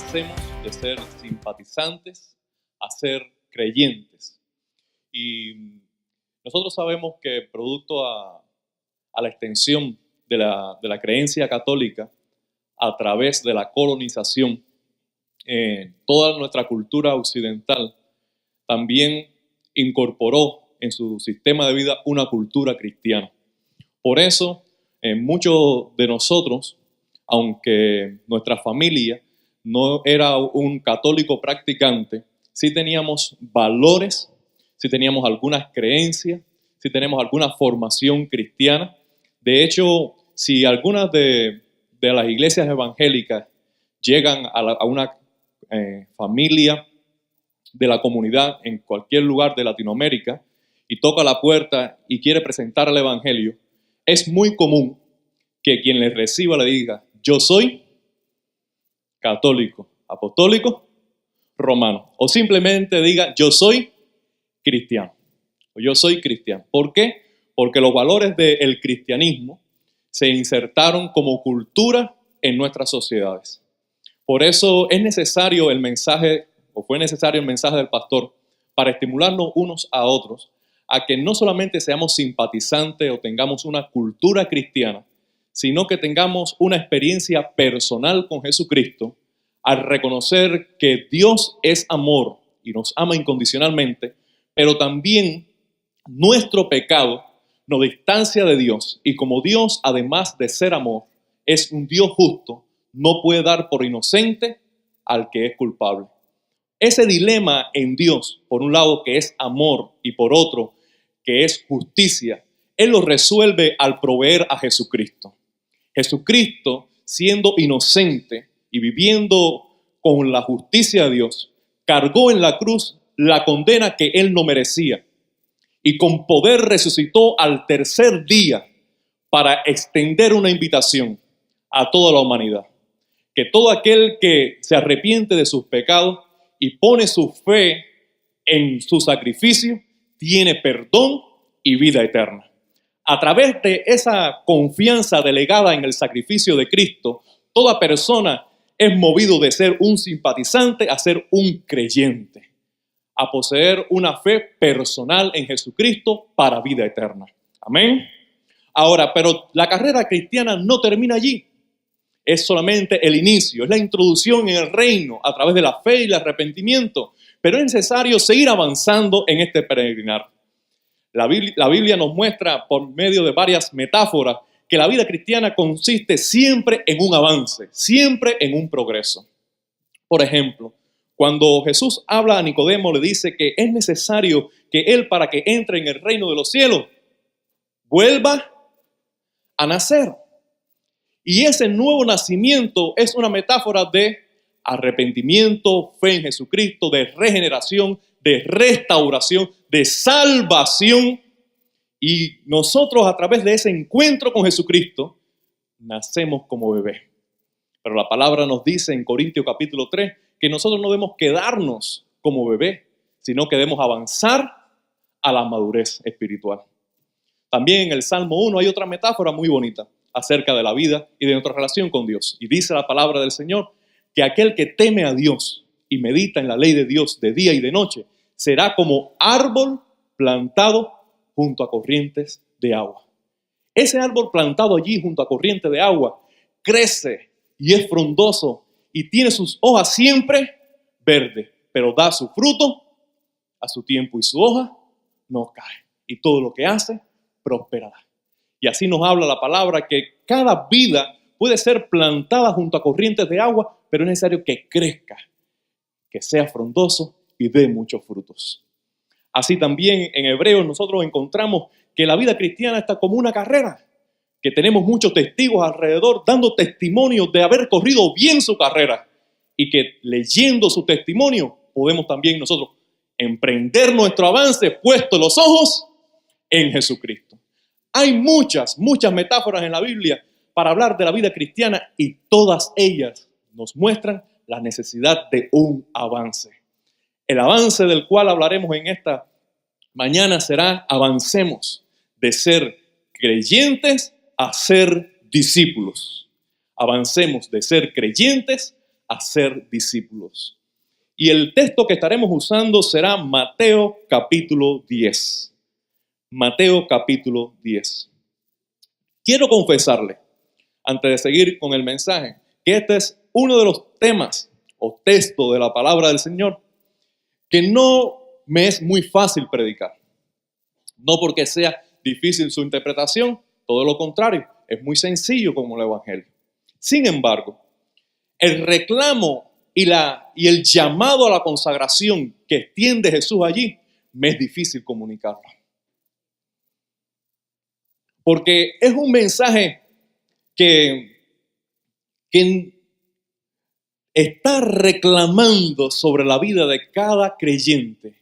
avancemos de ser simpatizantes a ser creyentes. Y nosotros sabemos que producto a la extensión de la creencia católica a través de la colonización, toda nuestra cultura occidental también incorporó en su sistema de vida una cultura cristiana. Por eso, muchos de nosotros, aunque nuestra familia no era un católico practicante, sí teníamos valores, sí teníamos algunas creencias, sí tenemos alguna formación cristiana. De hecho, si algunas de las iglesias evangélicas llegan a una familia de la comunidad en cualquier lugar de Latinoamérica y toca la puerta y quiere presentar el evangelio, es muy común que quien les reciba le diga: yo soy católico, apostólico, romano, o simplemente diga: yo soy cristiano, o yo soy cristiano. ¿Por qué? Porque los valores del cristianismo se insertaron como cultura en nuestras sociedades. Por eso es necesario el mensaje, o fue necesario el mensaje del pastor, para estimularnos unos a otros, a que no solamente seamos simpatizantes o tengamos una cultura cristiana, sino que tengamos una experiencia personal con Jesucristo, al reconocer que Dios es amor y nos ama incondicionalmente, pero también nuestro pecado nos distancia de Dios, y como Dios, además de ser amor, es un Dios justo, no puede dar por inocente al que es culpable. Ese dilema en Dios, por un lado que es amor y por otro que es justicia, Él lo resuelve al proveer a Jesucristo. Jesucristo, siendo inocente y viviendo con la justicia de Dios, cargó en la cruz la condena que Él no merecía y con poder resucitó al tercer día para extender una invitación a toda la humanidad. Que todo aquel que se arrepiente de sus pecados y pone su fe en su sacrificio, tiene perdón y vida eterna. A través de esa confianza delegada en el sacrificio de Cristo, toda persona es movido de ser un simpatizante a ser un creyente, a poseer una fe personal en Jesucristo para vida eterna. Amén. Ahora, pero la carrera cristiana no termina allí. Es solamente el inicio, es la introducción en el reino a través de la fe y el arrepentimiento. Pero es necesario seguir avanzando en este peregrinar. La Biblia nos muestra por medio de varias metáforas que la vida cristiana consiste siempre en un avance, siempre en un progreso. Por ejemplo, cuando Jesús habla a Nicodemo, le dice que es necesario que él, para que entre en el reino de los cielos, vuelva a nacer. Y ese nuevo nacimiento es una metáfora de arrepentimiento, fe en Jesucristo, de regeneración, de restauración, de salvación. Y nosotros, a través de ese encuentro con Jesucristo, nacemos como bebé. Pero la palabra nos dice en Corintios capítulo 3 que nosotros no debemos quedarnos como bebé, sino que debemos avanzar a la madurez espiritual. También en el Salmo 1 hay otra metáfora muy bonita acerca de la vida y de nuestra relación con Dios. Y dice la palabra del Señor que aquel que teme a Dios y medita en la ley de Dios de día y de noche, será como árbol plantado junto a corrientes de agua. Ese árbol plantado allí junto a corrientes de agua crece y es frondoso y tiene sus hojas siempre verdes, pero da su fruto a su tiempo y su hoja no cae. Y todo lo que hace prosperará. Y así nos habla la palabra que cada vida puede ser plantada junto a corrientes de agua, pero es necesario que crezca, que sea frondoso y dé muchos frutos. Así también en Hebreos nosotros encontramos que la vida cristiana está como una carrera, que tenemos muchos testigos alrededor dando testimonio de haber corrido bien su carrera y que leyendo su testimonio podemos también nosotros emprender nuestro avance puesto los ojos en Jesucristo. Hay muchas metáforas en la Biblia para hablar de la vida cristiana y todas ellas nos muestran la necesidad de un avance. El avance del cual hablaremos en esta mañana será: avancemos de ser creyentes a ser discípulos. Avancemos de ser creyentes a ser discípulos. Y el texto que estaremos usando será Mateo capítulo 10. Mateo capítulo 10. Quiero confesarle, antes de seguir con el mensaje, que este es uno de los temas o textos de la palabra del Señor que no me es muy fácil predicar. No porque sea difícil su interpretación, todo lo contrario, es muy sencillo como el Evangelio. Sin embargo, el reclamo y el llamado a la consagración que extiende Jesús allí, me es difícil comunicarlo. Porque es un mensaje que está reclamando sobre la vida de cada creyente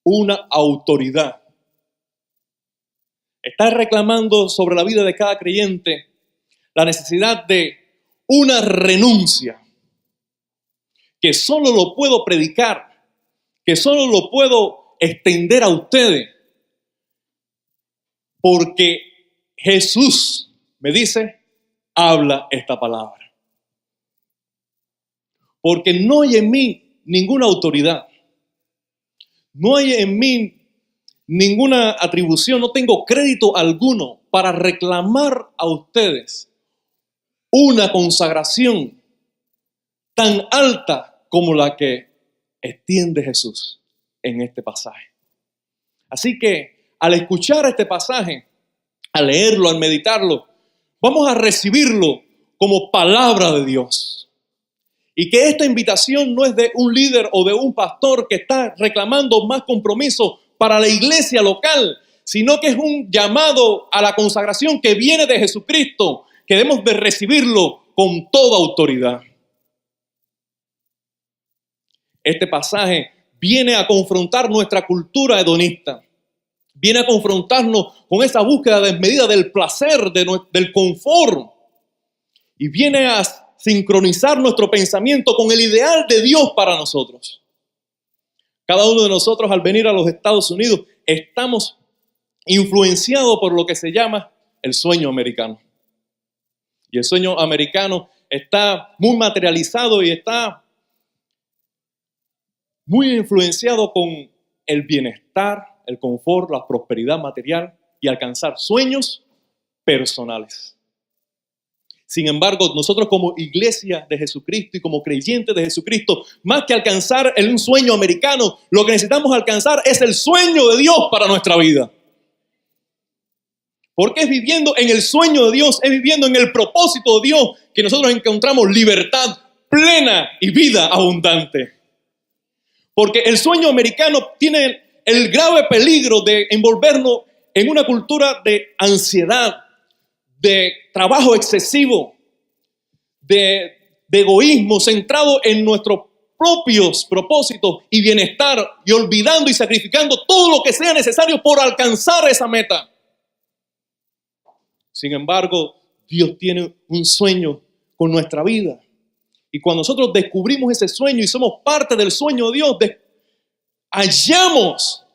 una autoridad. Está reclamando sobre la vida de cada creyente la necesidad de una renuncia, que solo lo puedo predicar, que solo lo puedo extender a ustedes, porque Jesús me dice, habla esta palabra. Porque no hay en mí ninguna autoridad, no hay en mí ninguna atribución, no tengo crédito alguno para reclamar a ustedes una consagración tan alta como la que extiende Jesús en este pasaje. Así que al escuchar este pasaje, al leerlo, al meditarlo, vamos a recibirlo como palabra de Dios. Y que esta invitación no es de un líder o de un pastor que está reclamando más compromiso para la iglesia local, sino que es un llamado a la consagración que viene de Jesucristo, que debemos de recibirlo con toda autoridad. Este pasaje viene a confrontar nuestra cultura hedonista, viene a confrontarnos con esa búsqueda desmedida del placer, del confort, y viene a sincronizar nuestro pensamiento con el ideal de Dios para nosotros. Cada uno de nosotros al venir a los Estados Unidos estamos influenciados por lo que se llama el sueño americano. Y el sueño americano está muy materializado y está muy influenciado con el bienestar, el confort, la prosperidad material y alcanzar sueños personales. Sin embargo, nosotros como iglesia de Jesucristo y como creyentes de Jesucristo, más que alcanzar un sueño americano, lo que necesitamos alcanzar es el sueño de Dios para nuestra vida. Porque es viviendo en el sueño de Dios, es viviendo en el propósito de Dios que nosotros encontramos libertad plena y vida abundante. Porque el sueño americano tiene el grave peligro de envolvernos en una cultura de ansiedad, de trabajo excesivo, de egoísmo centrado en nuestros propios propósitos y bienestar, y olvidando y sacrificando todo lo que sea necesario por alcanzar esa meta. Sin embargo, Dios tiene un sueño con nuestra vida. Y cuando nosotros descubrimos ese sueño y somos parte del sueño de Dios, hallamos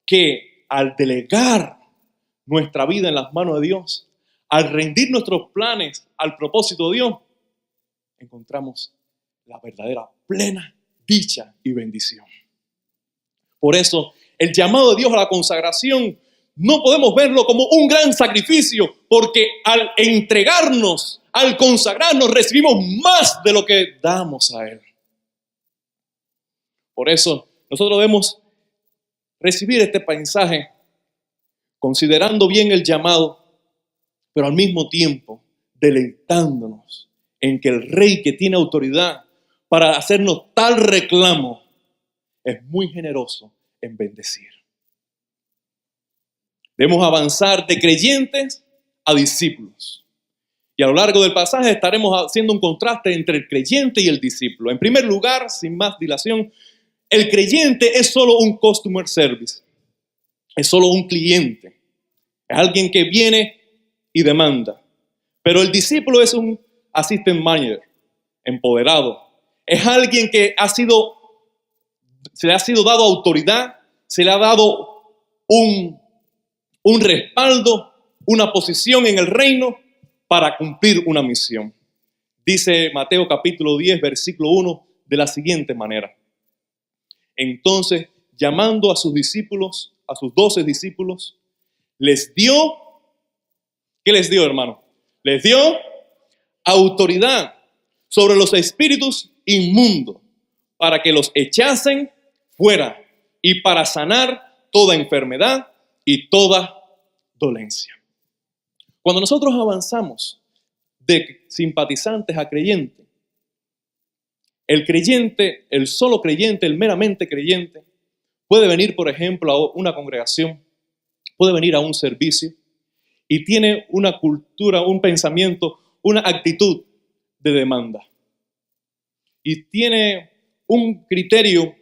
que al delegar nuestra vida en las manos de Dios, al rendir nuestros planes al propósito de Dios, encontramos la verdadera plena dicha y bendición. Por eso, el llamado de Dios a la consagración no podemos verlo como un gran sacrificio, porque al entregarnos, al consagrarnos, recibimos más de lo que damos a Él. Por eso, nosotros debemos recibir este mensaje considerando bien el llamado, pero al mismo tiempo deleitándonos en que el Rey que tiene autoridad para hacernos tal reclamo es muy generoso en bendecir. Debemos avanzar de creyentes a discípulos. Y a lo largo del pasaje estaremos haciendo un contraste entre el creyente y el discípulo. En primer lugar, sin más dilación, el creyente es solo un customer service. Es solo un cliente. Es alguien que viene y demanda. Pero el discípulo es un assistant manager, empoderado. Es alguien que se le ha sido dado autoridad, se le ha dado un respaldo, una posición en el reino para cumplir una misión. Dice Mateo capítulo 10, versículo 1, de la siguiente manera. Entonces, llamando a sus discípulos, a sus 12 discípulos, les dio, ¿qué les dio, hermano? Les dio autoridad sobre los espíritus inmundos para que los echasen fuera y para sanar toda enfermedad y toda dolencia. Cuando nosotros avanzamos de simpatizantes a creyentes, el creyente, el solo creyente, el meramente creyente, puede venir, por ejemplo, a una congregación, puede venir a un servicio y tiene una cultura, un pensamiento, una actitud de demanda. Y tiene un criterio,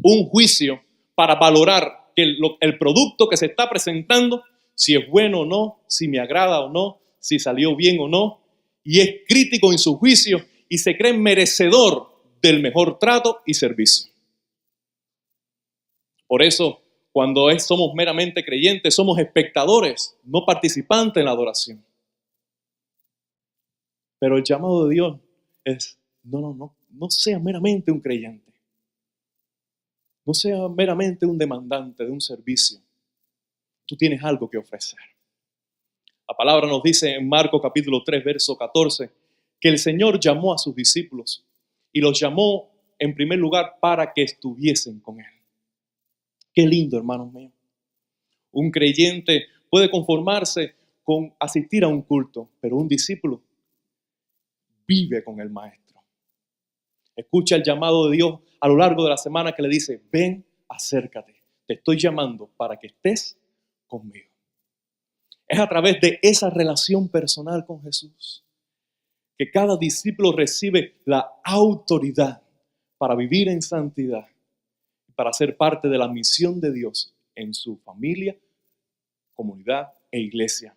un juicio para valorar que el producto que se está presentando, si es bueno o no, si me agrada o no, si salió bien o no, y es crítico en su juicio y se cree merecedor del mejor trato y servicio. Por eso, cuando somos meramente creyentes, somos espectadores, no participantes en la adoración. Pero el llamado de Dios es, no sea meramente un creyente. No sea meramente un demandante de un servicio. Tú tienes algo que ofrecer. La palabra nos dice en Marcos capítulo 3, verso 14, que el Señor llamó a sus discípulos y los llamó en primer lugar para que estuviesen con Él. Qué lindo, hermanos míos. Un creyente puede conformarse con asistir a un culto, pero un discípulo vive con el Maestro. Escucha el llamado de Dios a lo largo de la semana que le dice, ven, acércate, te estoy llamando para que estés conmigo. Es a través de esa relación personal con Jesús que cada discípulo recibe la autoridad para vivir en santidad, para ser parte de la misión de Dios en su familia, comunidad e iglesia.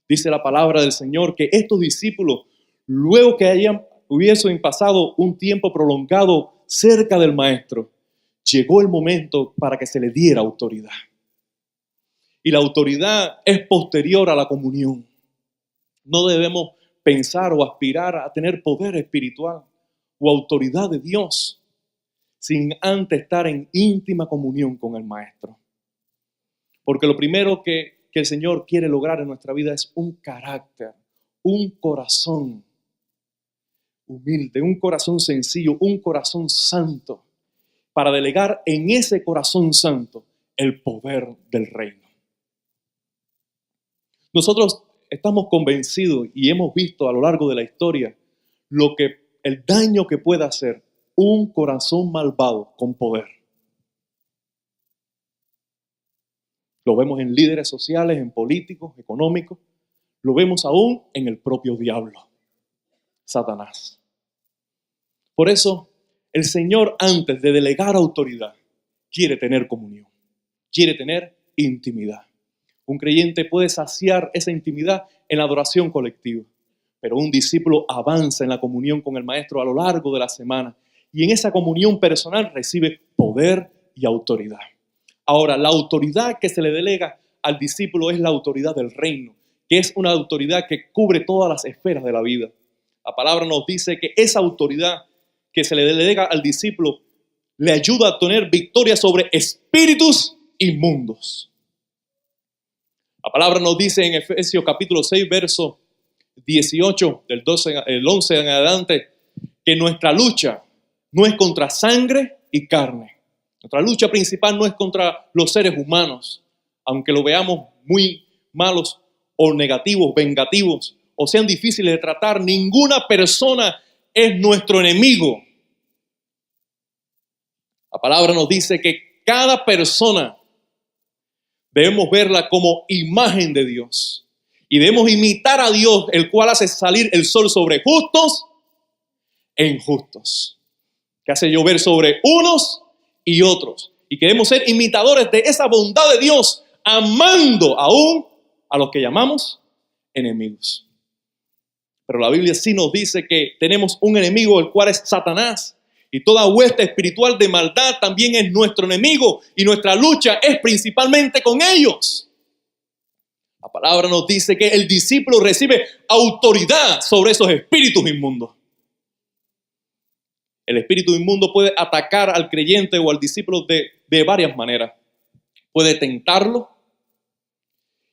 Dice la palabra del Señor que estos discípulos, luego que hubiesen pasado un tiempo prolongado cerca del Maestro, llegó el momento para que se le diera autoridad. Y la autoridad es posterior a la comunión. No debemos pensar o aspirar a tener poder espiritual o autoridad de Dios sin antes estar en íntima comunión con el Maestro. Porque lo primero que el Señor quiere lograr en nuestra vida es un carácter, un corazón humilde, un corazón sencillo, un corazón santo, para delegar en ese corazón santo el poder del reino. Nosotros estamos convencidos y hemos visto a lo largo de la historia el daño que puede hacer un corazón malvado con poder. Lo vemos en líderes sociales, en políticos, económicos. Lo vemos aún en el propio diablo, Satanás. Por eso, el Señor, antes de delegar autoridad, quiere tener comunión, quiere tener intimidad. Un creyente puede saciar esa intimidad en la adoración colectiva, pero un discípulo avanza en la comunión con el Maestro a lo largo de la semana y en esa comunión personal recibe poder y autoridad. Ahora, la autoridad que se le delega al discípulo es la autoridad del reino, que es una autoridad que cubre todas las esferas de la vida. La palabra nos dice que esa autoridad que se le delega al discípulo le ayuda a tener victoria sobre espíritus inmundos. La palabra nos dice en Efesios capítulo 6, verso 18, el 11 en adelante, que nuestra lucha no es contra sangre y carne. Nuestra lucha principal no es contra los seres humanos, aunque lo veamos muy malos o negativos, vengativos, o sean difíciles de tratar. Ninguna persona es nuestro enemigo. La palabra nos dice que cada persona debemos verla como imagen de Dios. Y debemos imitar a Dios, el cual hace salir el sol sobre justos e injustos. Que hace llover sobre unos y otros. Y queremos ser imitadores de esa bondad de Dios, amando aún a los que llamamos enemigos. Pero la Biblia sí nos dice que tenemos un enemigo, el cual es Satanás. Y toda hueste espiritual de maldad también es nuestro enemigo. Y nuestra lucha es principalmente con ellos. La palabra nos dice que el discípulo recibe autoridad sobre esos espíritus inmundos. El espíritu inmundo puede atacar al creyente o al discípulo de varias maneras. Puede tentarlo,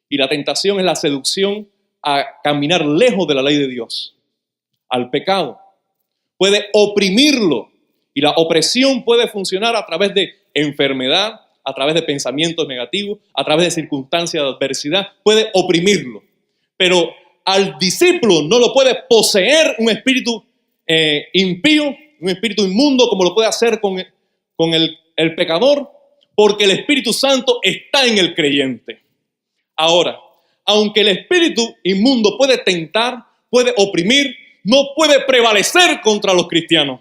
y la tentación es la seducción a caminar lejos de la ley de Dios, al pecado. Puede oprimirlo, y la opresión puede funcionar a través de enfermedad, a través de pensamientos negativos, a través de circunstancias de adversidad. Puede oprimirlo, pero al discípulo no lo puede poseer un espíritu impío, un espíritu inmundo, como lo puede hacer con el pecador, porque el Espíritu Santo está en el creyente. Ahora, aunque el espíritu inmundo puede tentar, puede oprimir, no puede prevalecer contra los cristianos.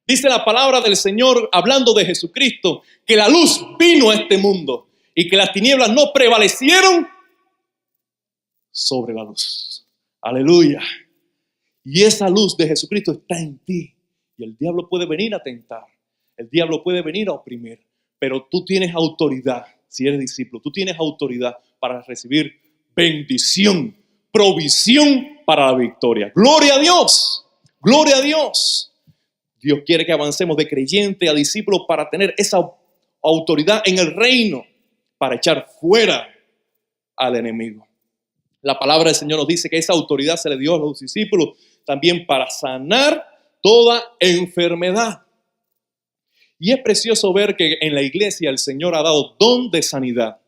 Dice la palabra del Señor, hablando de Jesucristo, que la luz vino a este mundo y que las tinieblas no prevalecieron sobre la luz. Aleluya. Y esa luz de Jesucristo está en ti. Y el diablo puede venir a tentar. El diablo puede venir a oprimir. Pero tú tienes autoridad, si eres discípulo, tú tienes autoridad para recibir bendición, provisión para la victoria. ¡Gloria a Dios! ¡Gloria a Dios! Dios quiere que avancemos de creyente a discípulo para tener esa autoridad en el reino, para echar fuera al enemigo. La palabra del Señor nos dice que esa autoridad se le dio a los discípulos también para sanar toda enfermedad. Y es precioso ver que en la iglesia el Señor ha dado don de sanidad.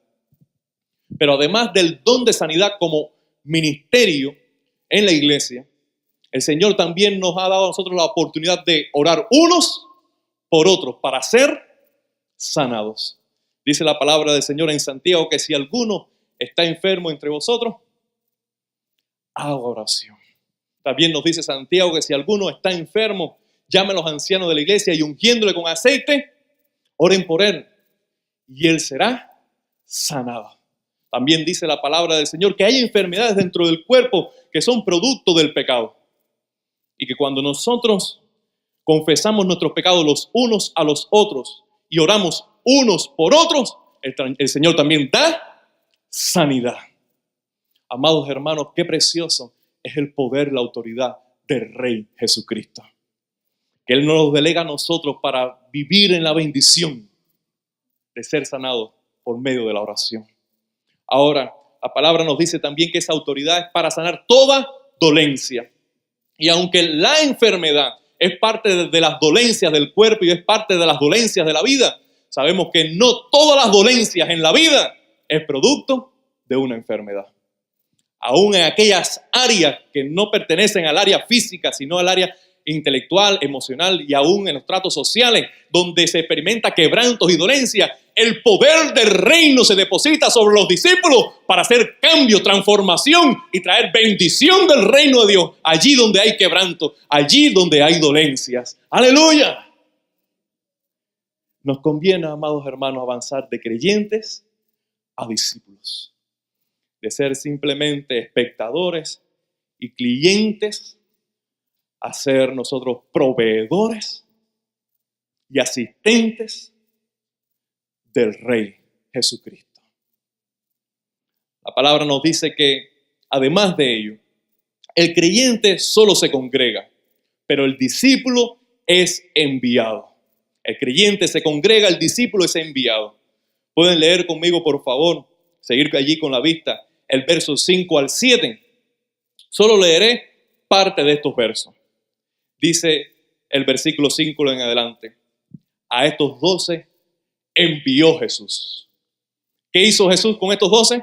Pero además del don de sanidad como ministerio en la iglesia, el Señor también nos ha dado a nosotros la oportunidad de orar unos por otros para ser sanados. Dice la palabra del Señor en Santiago que si alguno está enfermo entre vosotros, haga oración. También nos dice Santiago que si alguno está enfermo, llame a los ancianos de la iglesia y ungiéndole con aceite, oren por él y él será sanado. También dice la palabra del Señor que hay enfermedades dentro del cuerpo que son producto del pecado. Y que cuando nosotros confesamos nuestros pecados los unos a los otros y oramos unos por otros, el Señor también da sanidad. Amados hermanos, qué precioso es el poder, la autoridad del Rey Jesucristo. Que Él nos delega a nosotros para vivir en la bendición de ser sanados por medio de la oración. Ahora, la palabra nos dice también que esa autoridad es para sanar toda dolencia. Y aunque la enfermedad es parte de las dolencias del cuerpo y es parte de las dolencias de la vida, sabemos que no todas las dolencias en la vida es producto de una enfermedad. Aún en aquellas áreas que no pertenecen al área física, sino al área intelectual, emocional y aún en los tratos sociales, donde se experimenta quebrantos y dolencias, el poder del reino se deposita sobre los discípulos para hacer cambio, transformación y traer bendición del reino de Dios allí donde hay quebranto, allí donde hay dolencias. ¡Aleluya! Nos conviene, amados hermanos, avanzar de creyentes a discípulos, de ser simplemente espectadores y clientes a ser nosotros proveedores y asistentes del Rey Jesucristo. La palabra nos dice que, además de ello, el creyente solo se congrega, pero el discípulo es enviado. El creyente se congrega, el discípulo es enviado. Pueden leer conmigo, por favor, seguir allí con la vista, el verso 5 al 7. Solo leeré parte de estos versos. Dice el versículo 5 en adelante: a estos 12 envió Jesús. ¿Qué hizo Jesús con estos 12?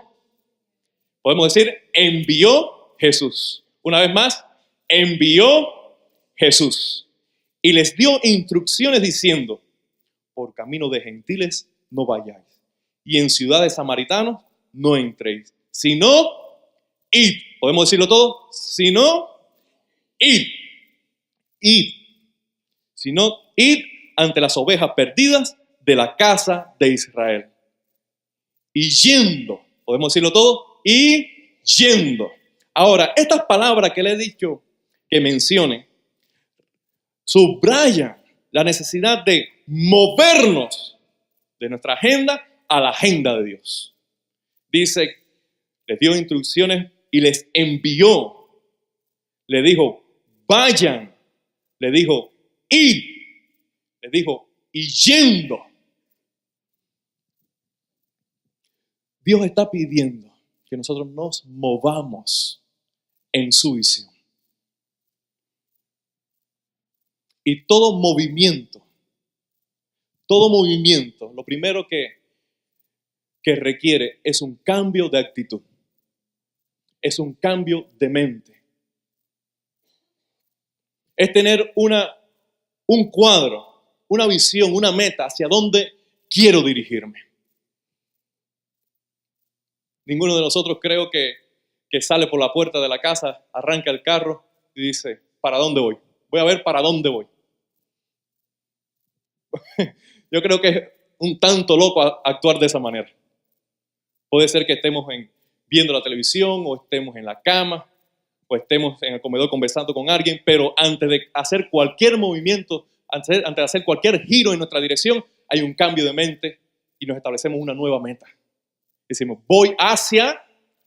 Podemos decir, envió Jesús. Una vez más, envió Jesús. Y les dio instrucciones diciendo: por camino de gentiles no vayáis, y en ciudades samaritanos no entréis, sino id. ¿Podemos decirlo todo? Sino id. Id. Sino id ante las ovejas perdidas de la casa de Israel. Y yendo, podemos decirlo todo, y yendo. Ahora, estas palabras que le he dicho que mencione, subrayan la necesidad de movernos de nuestra agenda a la agenda de Dios. Dice, les dio instrucciones y les envió. Le dijo, vayan. Le dijo, id. Le dijo, y yendo. Dios está pidiendo que nosotros nos movamos en su visión. Y todo movimiento, lo primero que requiere es un cambio de actitud, es un cambio de mente. Es tener un cuadro, una visión, una meta hacia dónde quiero dirigirme. Ninguno de nosotros creo que sale por la puerta de la casa, arranca el carro y dice, ¿para dónde voy? Voy a ver para dónde voy. Yo creo que es un tanto loco actuar de esa manera. Puede ser que estemos viendo la televisión, o estemos en la cama, o estemos en el comedor conversando con alguien, pero antes de hacer cualquier movimiento, antes de hacer cualquier giro en nuestra dirección, hay un cambio de mente y nos establecemos una nueva meta. Decimos,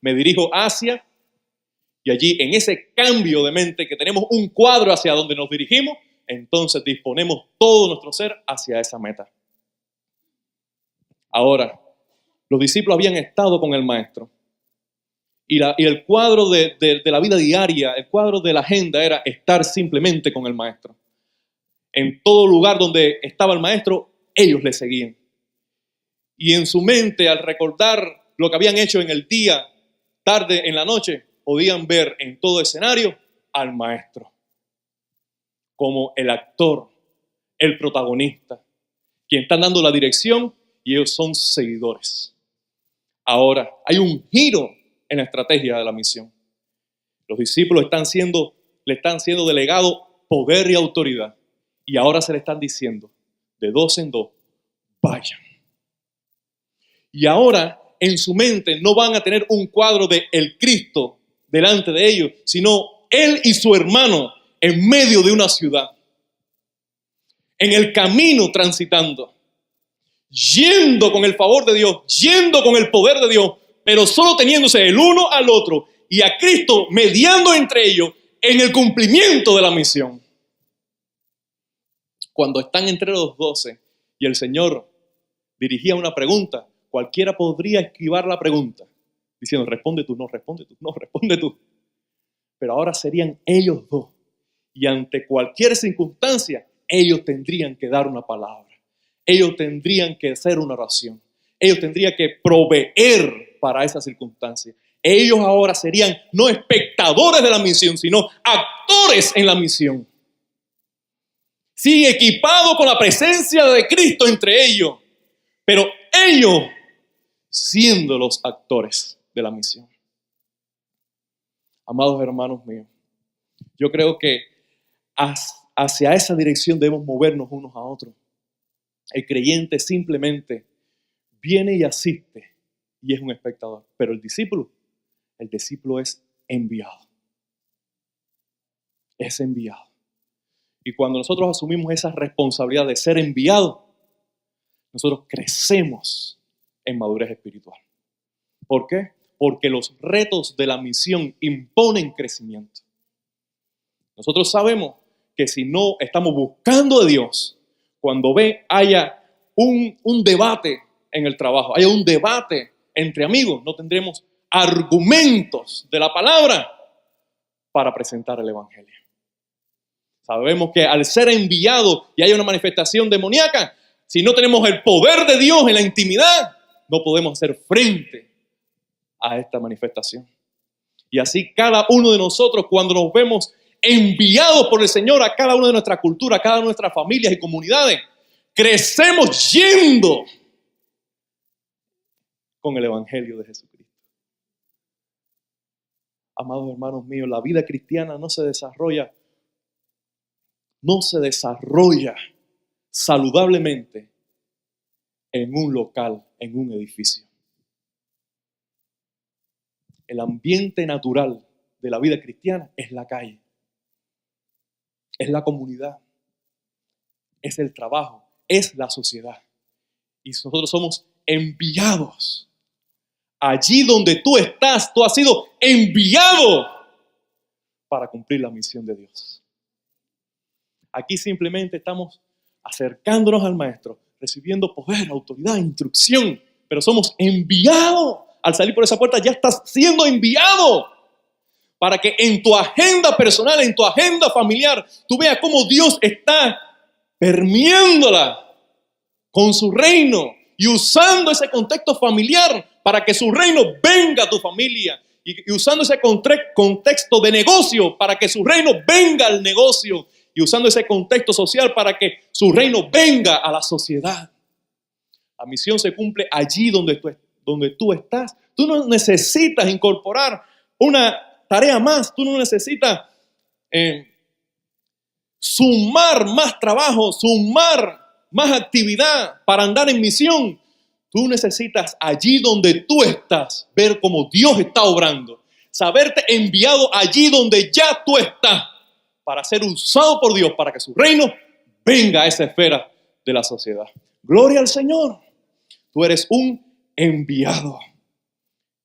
me dirijo hacia, y allí en ese cambio de mente que tenemos un cuadro hacia donde nos dirigimos, entonces disponemos todo nuestro ser hacia esa meta. Ahora, los discípulos habían estado con el maestro y el cuadro de la vida diaria, el cuadro de la agenda era estar simplemente con el maestro. En todo lugar donde estaba el maestro, ellos le seguían. Y en su mente, al recordar lo que habían hecho en el día, tarde en la noche, podían ver en todo escenario al maestro como el actor, el protagonista, quien está dando la dirección y ellos son seguidores. Ahora, hay un giro en la estrategia de la misión. Los discípulos le están siendo delegados poder y autoridad. Y ahora se le están diciendo, de dos en dos, vayan. Y ahora, en su mente, no van a tener un cuadro de el Cristo delante de ellos, sino él y su hermano en medio de una ciudad. En el camino transitando. Yendo con el favor de Dios, yendo con el poder de Dios, pero solo teniéndose el uno al otro y a Cristo mediando entre ellos en el cumplimiento de la misión. Cuando están entre los 12 y el Señor dirigía una pregunta, cualquiera podría esquivar la pregunta, diciendo, responde tú, no, responde tú, no, responde tú. Pero ahora serían ellos dos. Y ante cualquier circunstancia, ellos tendrían que dar una palabra. Ellos tendrían que hacer una oración. Ellos tendrían que proveer para esa circunstancia. Ellos ahora serían no espectadores de la misión, sino actores en la misión. Sí, equipados con la presencia de Cristo entre ellos, pero ellos siendo los actores de la misión. Amados hermanos míos, yo creo que hacia esa dirección debemos movernos unos a otros. El creyente simplemente viene y asiste y es un espectador, pero el discípulo es enviado. Es enviado. Y cuando nosotros asumimos esa responsabilidad de ser enviados, nosotros crecemos en madurez espiritual. ¿Por qué? Porque los retos de la misión imponen crecimiento. Nosotros sabemos que si no estamos buscando de Dios, cuando haya un debate en el trabajo, haya un debate entre amigos, no tendremos argumentos de la palabra para presentar el evangelio. Sabemos que al ser enviado y hay una manifestación demoníaca, si no tenemos el poder de Dios en la intimidad, no podemos hacer frente a esta manifestación. Y así cada uno de nosotros, cuando nos vemos enviados por el Señor a cada una de nuestras culturas, a cada una de nuestras familias y comunidades, crecemos yendo con el evangelio de Jesucristo. Amados hermanos míos, la vida cristiana no se desarrolla saludablemente en un local, en un edificio. El ambiente natural de la vida cristiana es la calle, es la comunidad, es el trabajo, es la sociedad. Y nosotros somos enviados allí donde tú estás, tú has sido enviado para cumplir la misión de Dios. Aquí simplemente estamos acercándonos al Maestro, recibiendo poder, autoridad, instrucción, pero somos enviados. Al salir por esa puerta ya estás siendo enviado para que en tu agenda personal, en tu agenda familiar, tú veas cómo Dios está permeándola con su reino y usando ese contexto familiar para que su reino venga a tu familia y usando ese contexto de negocio para que su reino venga al negocio y usando ese contexto social para que su reino venga a la sociedad. La misión se cumple allí donde tú estás. Tú no necesitas incorporar una tarea más, tú no necesitas sumar más trabajo, sumar más actividad para andar en misión. Tú necesitas allí donde tú estás ver cómo Dios está obrando, saberte enviado allí donde ya tú estás para ser usado por Dios para que su reino venga a esa esfera de la sociedad. Gloria al Señor. Tú eres un enviado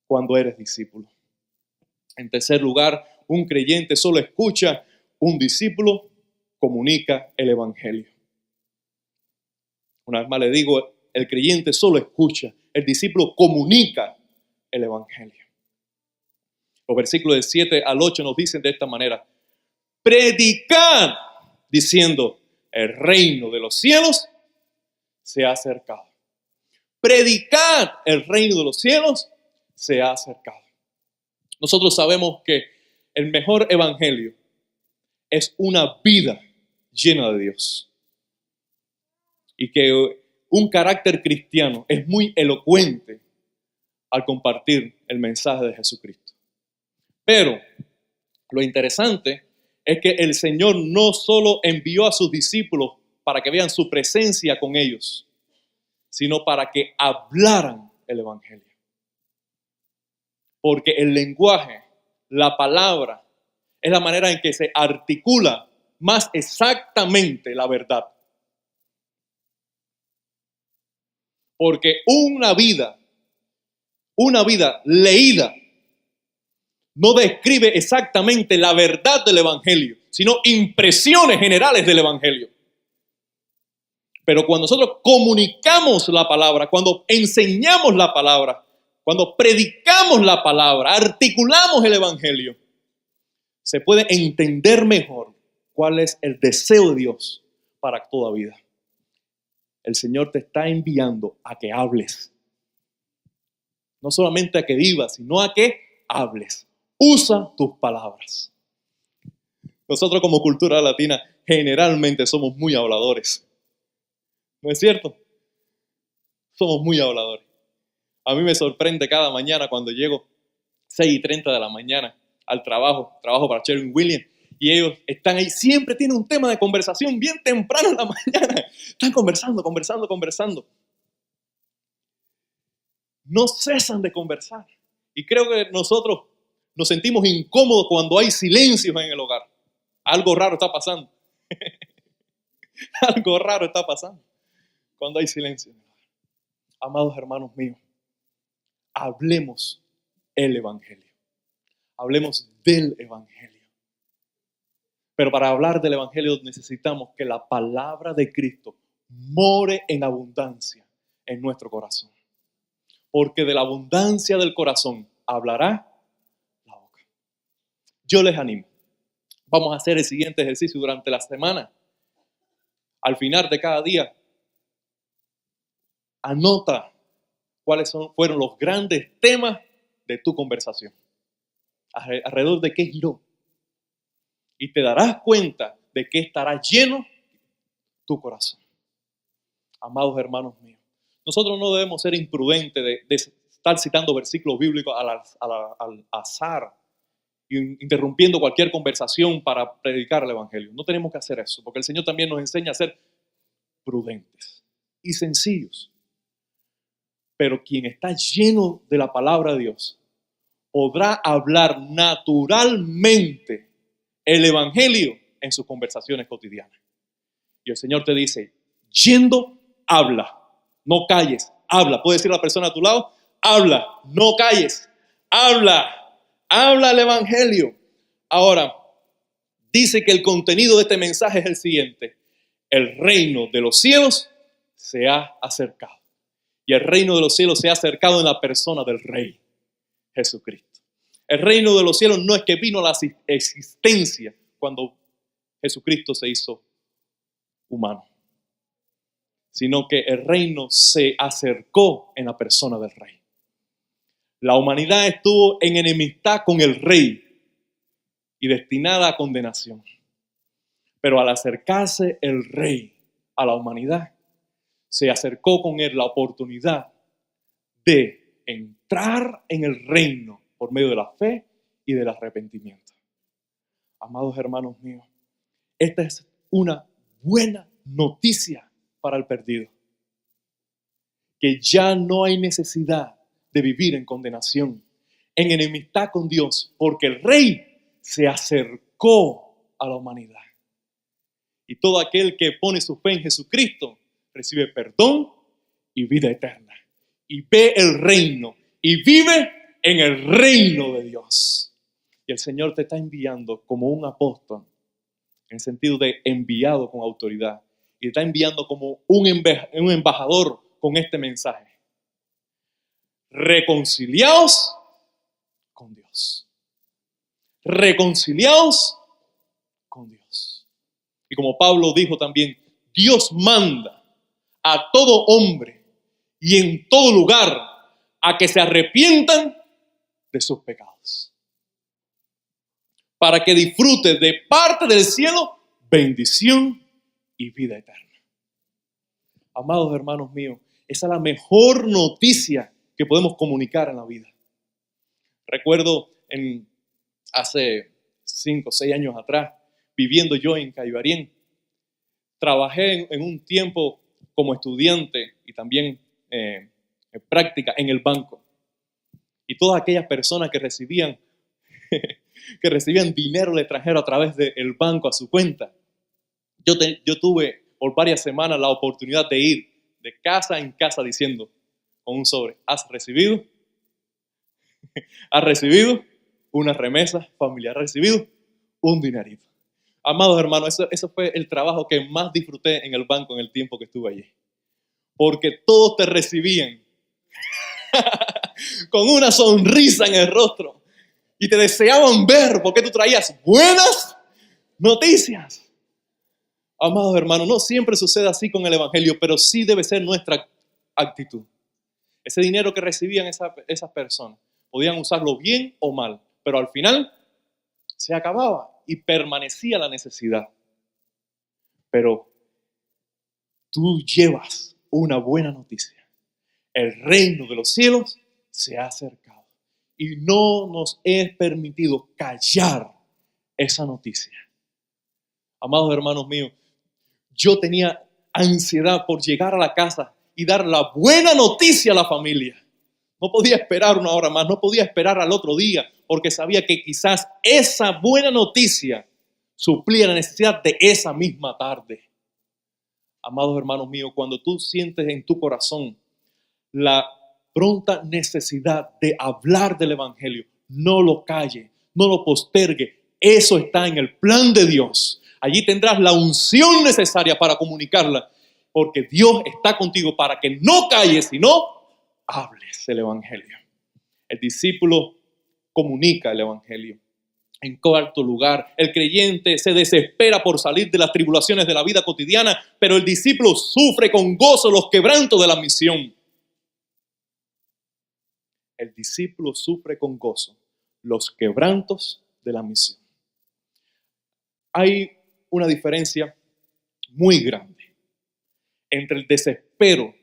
cuando eres discípulo. En tercer lugar, un creyente solo escucha, un discípulo comunica el evangelio. Una vez más le digo, el creyente solo escucha, el discípulo comunica el evangelio. Los versículos del 7 al 8 nos dicen de esta manera: predicad diciendo, el reino de los cielos se ha acercado. Predicad, el reino de los cielos se ha acercado. Nosotros sabemos que el mejor evangelio es una vida llena de Dios. Y que un carácter cristiano es muy elocuente al compartir el mensaje de Jesucristo. Pero lo interesante es que el Señor no solo envió a sus discípulos para que vean su presencia con ellos, sino para que hablaran el evangelio. Porque el lenguaje, la palabra, es la manera en que se articula más exactamente la verdad. Porque una vida leída no describe exactamente la verdad del evangelio, sino impresiones generales del evangelio. Pero cuando nosotros comunicamos la palabra, cuando enseñamos la palabra, cuando predicamos la palabra, articulamos el evangelio, se puede entender mejor cuál es el deseo de Dios para toda vida. El Señor te está enviando a que hables. No solamente a que vivas, sino a que hables. Usa tus palabras. Nosotros como cultura latina generalmente somos muy habladores. ¿No es cierto? Somos muy habladores. A mí me sorprende cada mañana cuando llego 6:30 de la mañana al trabajo para Sherwin-Williams, y ellos están ahí, siempre tienen un tema de conversación bien temprano en la mañana. Están conversando. No cesan de conversar. Y creo que nosotros nos sentimos incómodos cuando hay silencios en el hogar. Algo raro está pasando. Algo raro está pasando cuando hay silencio. Amados hermanos míos, hablemos el evangelio. Hablemos del evangelio. Pero para hablar del evangelio necesitamos que la palabra de Cristo more en abundancia en nuestro corazón. Porque de la abundancia del corazón hablará la boca. Yo les animo. Vamos a hacer el siguiente ejercicio durante la semana. Al final de cada día, anota cuáles fueron los grandes temas de tu conversación. Alrededor de qué giró. Y te darás cuenta de que estará lleno tu corazón. Amados hermanos míos, nosotros no debemos ser imprudentes de estar citando versículos bíblicos al azar, interrumpiendo cualquier conversación para predicar el evangelio. No tenemos que hacer eso, porque el Señor también nos enseña a ser prudentes y sencillos. Pero quien está lleno de la palabra de Dios podrá hablar naturalmente el evangelio en sus conversaciones cotidianas. Y el Señor te dice, yendo, habla. No calles, habla. Puede decir la persona a tu lado, habla, no calles, habla el evangelio. Ahora, dice que el contenido de este mensaje es el siguiente: el reino de los cielos se ha acercado. Y el reino de los cielos se ha acercado en la persona del Rey Jesucristo. El reino de los cielos no es que vino a la existencia cuando Jesucristo se hizo humano, sino que el reino se acercó en la persona del Rey. La humanidad estuvo en enemistad con el Rey y destinada a condenación. Pero al acercarse el Rey a la humanidad, se acercó con él la oportunidad de entrar en el reino por medio de la fe y del arrepentimiento. Amados hermanos míos, esta es una buena noticia para el perdido. Que ya no hay necesidad de vivir en condenación, en enemistad con Dios, porque el Rey se acercó a la humanidad. Y todo aquel que pone su fe en Jesucristo recibe perdón y vida eterna. Y ve el reino y vive en el reino de Dios. Y el Señor te está enviando como un apóstol, en el sentido de enviado con autoridad. Y te está enviando como un embajador con este mensaje. Reconciliaos con Dios. Reconciliaos con Dios. Y como Pablo dijo también, Dios manda a todo hombre y en todo lugar a que se arrepientan de sus pecados, para que disfrute de parte del cielo bendición y vida eterna. Amados hermanos míos, esa es la mejor noticia que podemos comunicar en la vida. Recuerdo hace 5 o 6 años atrás, viviendo yo en Caibarien, trabajé en un tiempo como estudiante y también en práctica en el banco. Y todas aquellas personas que recibían dinero del extranjero a través del banco a su cuenta. Yo tuve por varias semanas la oportunidad de ir de casa en casa diciendo con un sobre: ¿has recibido? ¿Has recibido una remesa familiar? ¿Has recibido un dinerito? Amados hermanos, eso fue el trabajo que más disfruté en el banco en el tiempo que estuve allí. Porque todos te recibían con una sonrisa en el rostro y te deseaban ver porque tú traías buenas noticias. Amados hermanos, no siempre sucede así con el evangelio, pero sí debe ser nuestra actitud. Ese dinero que recibían esas personas, podían usarlo bien o mal, pero al final se acababa y permanecía la necesidad. Pero tú llevas una buena noticia. El reino de los cielos se ha acercado y no nos es permitido callar esa noticia. Amados hermanos míos, yo tenía ansiedad por llegar a la casa y dar la buena noticia a la familia. No podía esperar una hora más, no podía esperar al otro día, porque sabía que quizás esa buena noticia suplía la necesidad de esa misma tarde. Amados hermanos míos, cuando tú sientes en tu corazón la pronta necesidad de hablar del evangelio, no lo calle, no lo postergue. Eso está en el plan de Dios. Allí tendrás la unción necesaria para comunicarla, porque Dios está contigo para que no calles, sino hables el evangelio. El discípulo comunica el evangelio. En cuarto lugar, el creyente se desespera por salir de las tribulaciones de la vida cotidiana, pero el discípulo sufre con gozo los quebrantos de la misión. El discípulo sufre con gozo los quebrantos de la misión. Hay una diferencia muy grande entre el desespero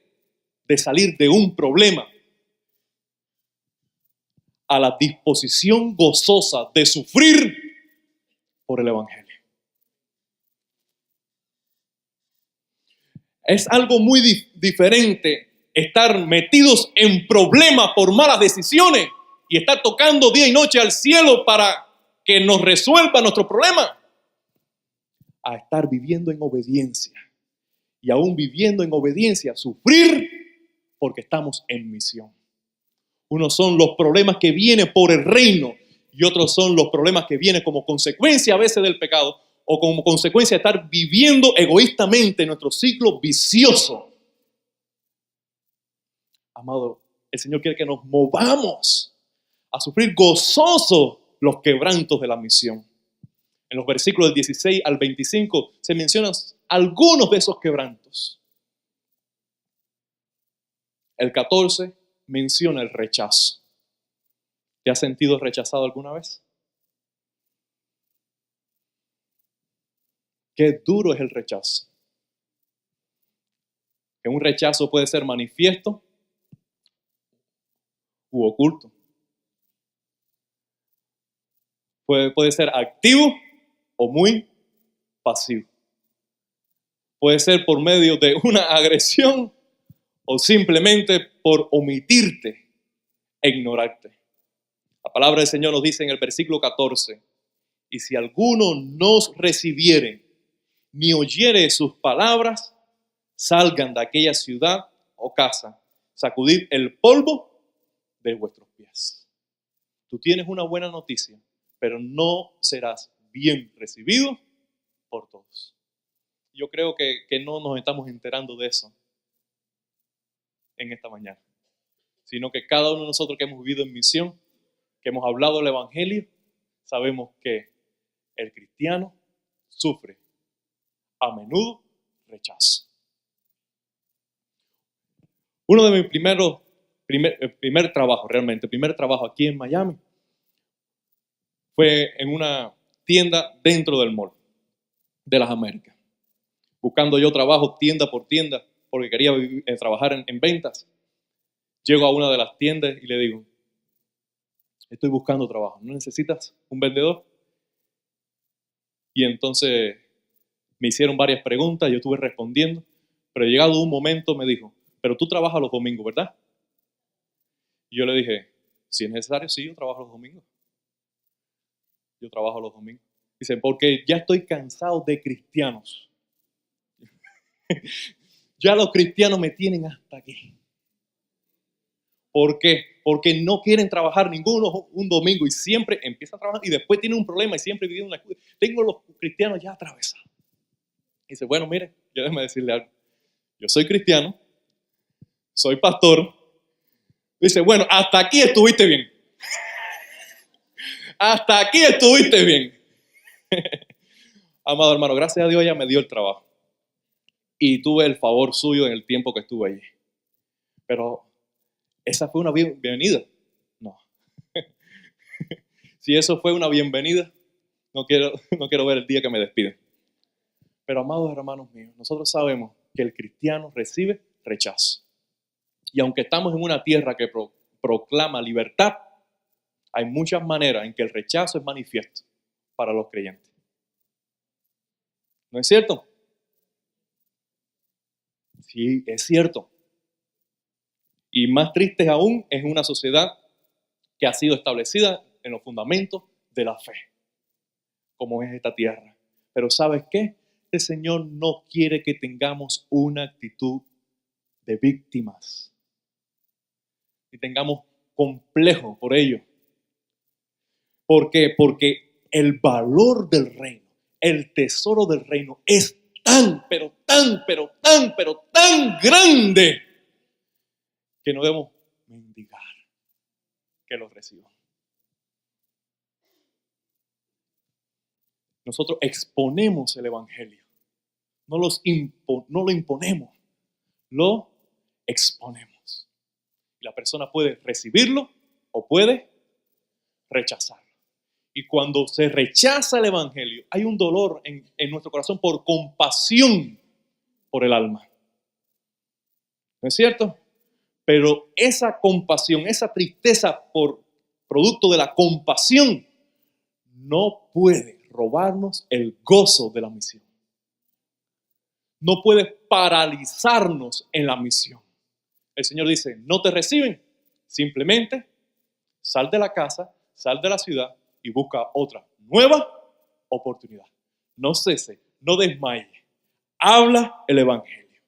de salir de un problema a la disposición gozosa de sufrir por el evangelio. Es algo muy diferente estar metidos en problemas por malas decisiones y estar tocando día y noche al cielo para que nos resuelva nuestro problema, a estar viviendo en obediencia y aún viviendo en obediencia, sufrir porque estamos en misión. Unos son los problemas que vienen por el reino y otros son los problemas que vienen como consecuencia a veces del pecado o como consecuencia de estar viviendo egoístamente nuestro ciclo vicioso. Amado, el Señor quiere que nos movamos a sufrir gozosos los quebrantos de la misión. En los versículos del 16 al 25 se mencionan algunos de esos quebrantos. El 14 menciona el rechazo. ¿Te has sentido rechazado alguna vez? Qué duro es el rechazo. Que un rechazo puede ser manifiesto u oculto. Puede ser activo o muy pasivo. Puede ser por medio de una agresión o simplemente por omitirte e ignorarte. La palabra del Señor nos dice en el versículo 14, y si alguno no recibiere ni oyere sus palabras, salgan de aquella ciudad o casa, sacudid el polvo de vuestros pies. Tú tienes una buena noticia, pero no serás bien recibido por todos. Yo creo que no nos estamos enterando de eso en esta mañana, sino que cada uno de nosotros que hemos vivido en misión, que hemos hablado del Evangelio, sabemos que el cristiano sufre a menudo rechazo. Uno de mis primer trabajo aquí en Miami, fue en una tienda dentro del mall de las Américas. Buscando yo trabajo tienda por tienda, porque quería trabajar en ventas. Llego a una de las tiendas y le digo, estoy buscando trabajo, ¿no necesitas un vendedor? Y entonces me hicieron varias preguntas, yo estuve respondiendo, pero llegado un momento me dijo, pero tú trabajas los domingos, ¿verdad? Y yo le dije, si es necesario, sí, yo trabajo los domingos. Yo trabajo los domingos. Dice, porque ya estoy cansado de cristianos. Ya los cristianos me tienen hasta aquí. ¿Por qué? Porque no quieren trabajar ninguno un domingo y siempre empiezan a trabajar y después tienen un problema y siempre viven una excusa. Tengo los cristianos ya atravesados. Dice, bueno, mire, yo déjeme decirle algo. Yo soy cristiano, soy pastor. Dice, bueno, hasta aquí estuviste bien. Hasta aquí estuviste bien. Amado hermano, gracias a Dios ella me dio el trabajo. Y tuve el favor suyo en el tiempo que estuve allí. Pero esa fue una bienvenida. No. Si eso fue una bienvenida, no quiero ver el día que me despiden. Pero amados hermanos míos, nosotros sabemos que el cristiano recibe rechazo. Y aunque estamos en una tierra que proclama libertad, hay muchas maneras en que el rechazo es manifiesto para los creyentes. ¿No es cierto? Sí, es cierto. Y más triste aún es una sociedad que ha sido establecida en los fundamentos de la fe, como es esta tierra. Pero ¿sabes qué? El Señor no quiere que tengamos una actitud de víctimas y tengamos complejo por ello. ¿Por qué? Porque el valor del reino, el tesoro del reino es tan grande que no debemos mendigar que lo reciban. Nosotros exponemos el Evangelio, no lo imponemos, lo exponemos. Y la persona puede recibirlo o puede rechazarlo. Y cuando se rechaza el Evangelio, hay un dolor en nuestro corazón por compasión por el alma. ¿No es cierto? Pero esa compasión, esa tristeza por producto de la compasión, no puede robarnos el gozo de la misión. No puede paralizarnos en la misión. El Señor dice, no te reciben, simplemente sal de la casa, sal de la ciudad y busca otra nueva oportunidad. No cese, no desmaye. Habla el Evangelio.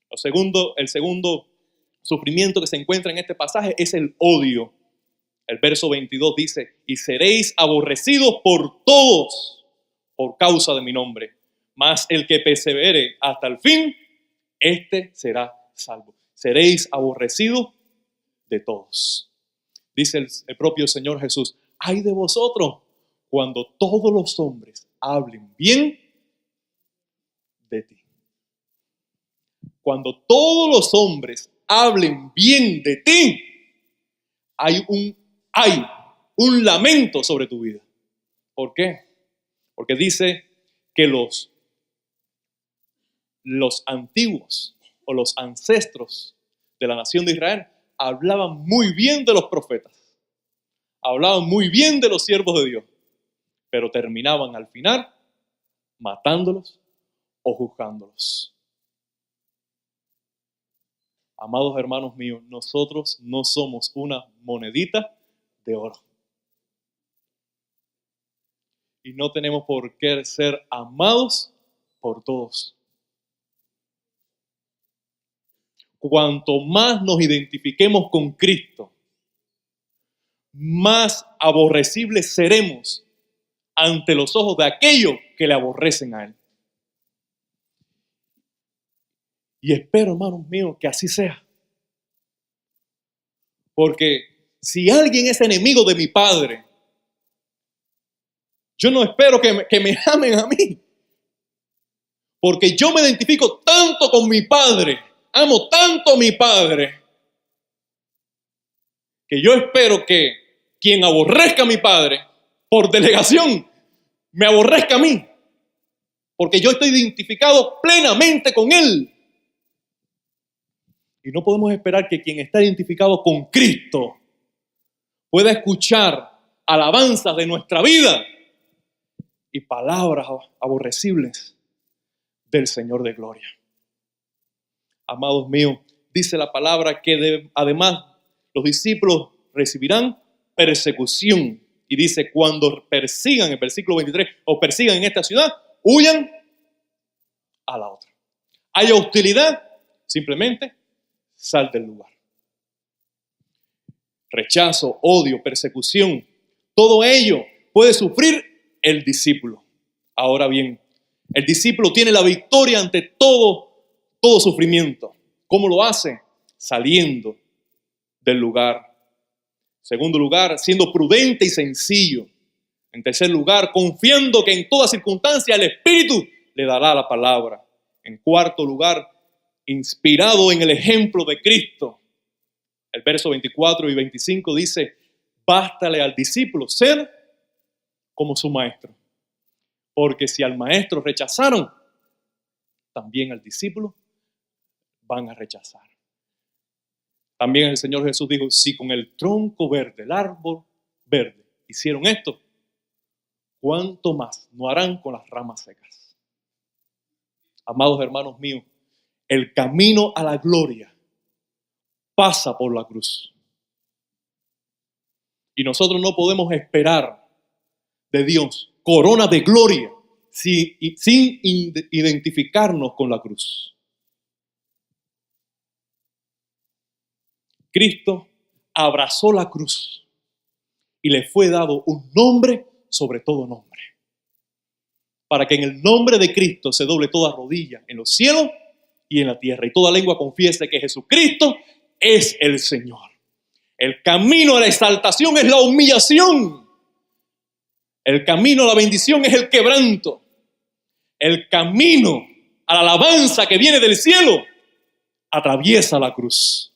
El segundo sufrimiento que se encuentra en este pasaje es el odio. El verso 22 dice, y seréis aborrecidos por todos por causa de mi nombre, mas el que persevere hasta el fin, este será salvo. Seréis aborrecidos de todos. Dice el propio Señor Jesús, ay de vosotros cuando todos los hombres hablen bien de ti. Cuando todos los hombres hablen bien de ti, hay un lamento sobre tu vida. ¿Por qué? Porque dice que los antiguos o los ancestros de la nación de Israel hablaban muy bien de los profetas, hablaban muy bien de los siervos de Dios, pero terminaban al final matándolos o juzgándolos. Amados hermanos míos, nosotros no somos una monedita de oro. Y no tenemos por qué ser amados por todos. Cuanto más nos identifiquemos con Cristo, más aborrecibles seremos ante los ojos de aquellos que le aborrecen a Él. Y espero, hermanos míos, que así sea. Porque si alguien es enemigo de mi Padre, yo no espero que me amen a mí. Porque yo me identifico tanto con mi Padre, amo tanto a mi Padre, que yo espero que quien aborrezca a mi Padre, por delegación, me aborrezca a mí. Porque yo estoy identificado plenamente con Él. Y no podemos esperar que quien está identificado con Cristo pueda escuchar alabanzas de nuestra vida y palabras aborrecibles del Señor de gloria. Amados míos, dice la palabra que además los discípulos recibirán persecución. Y dice, cuando persigan, en el versículo 23, o persigan en esta ciudad, huyan a la otra. Hay hostilidad, simplemente sal del lugar. Rechazo, odio, persecución, todo ello puede sufrir el discípulo. Ahora bien, el discípulo tiene la victoria ante todo sufrimiento. ¿Cómo lo hace? Saliendo del lugar. Segundo lugar, siendo prudente y sencillo. En tercer lugar, confiando que en toda circunstancia el Espíritu le dará la palabra. En cuarto lugar, inspirado en el ejemplo de Cristo. El verso 24 y 25 dice, bástale al discípulo ser como su maestro. Porque si al maestro rechazaron, también al discípulo van a rechazar. También el Señor Jesús dijo, si con el tronco verde, el árbol verde, hicieron esto, ¿cuánto más no harán con las ramas secas? Amados hermanos míos, el camino a la gloria pasa por la cruz. Y nosotros no podemos esperar de Dios corona de gloria sin identificarnos con la cruz. Cristo abrazó la cruz y le fue dado un nombre sobre todo nombre, para que en el nombre de Cristo se doble toda rodilla en los cielos y en la tierra, y toda lengua confiese que Jesucristo es el Señor. El camino a la exaltación es la humillación. El camino a la bendición es el quebranto. El camino a la alabanza que viene del cielo atraviesa la cruz.